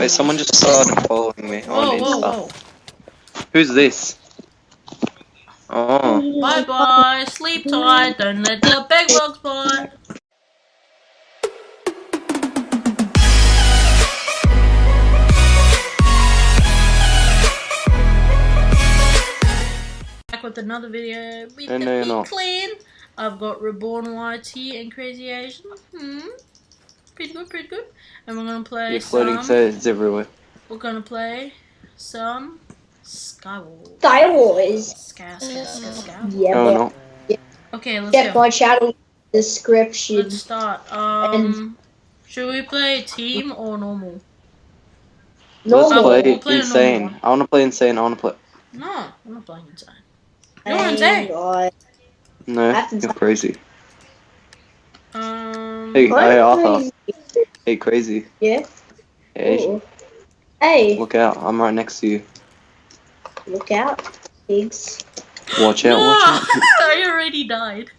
Wait, someone just started following me on Insta. Who's this? Oh. Bye bye, sleep tight, don't let the big bugs bite. Back with another video with the Big Clan. I've got Reborn YT and Crazy Asian. Pretty good. And we're gonna play floating sails everywhere. We're gonna play some Skywars. Skywars. Yeah, no. Okay, let's Check go. my channel description. Let's start. Should we play team or normal? Let's play play insane. I wanna play insane. No, I'm not playing insane. You're insane. No, you're crazy. Hey, Arthur. Hey, crazy. Yeah. Hey. Hey. Look out! I'm right next to you. Look out, pigs. Watch out! No! Watch out! I already died.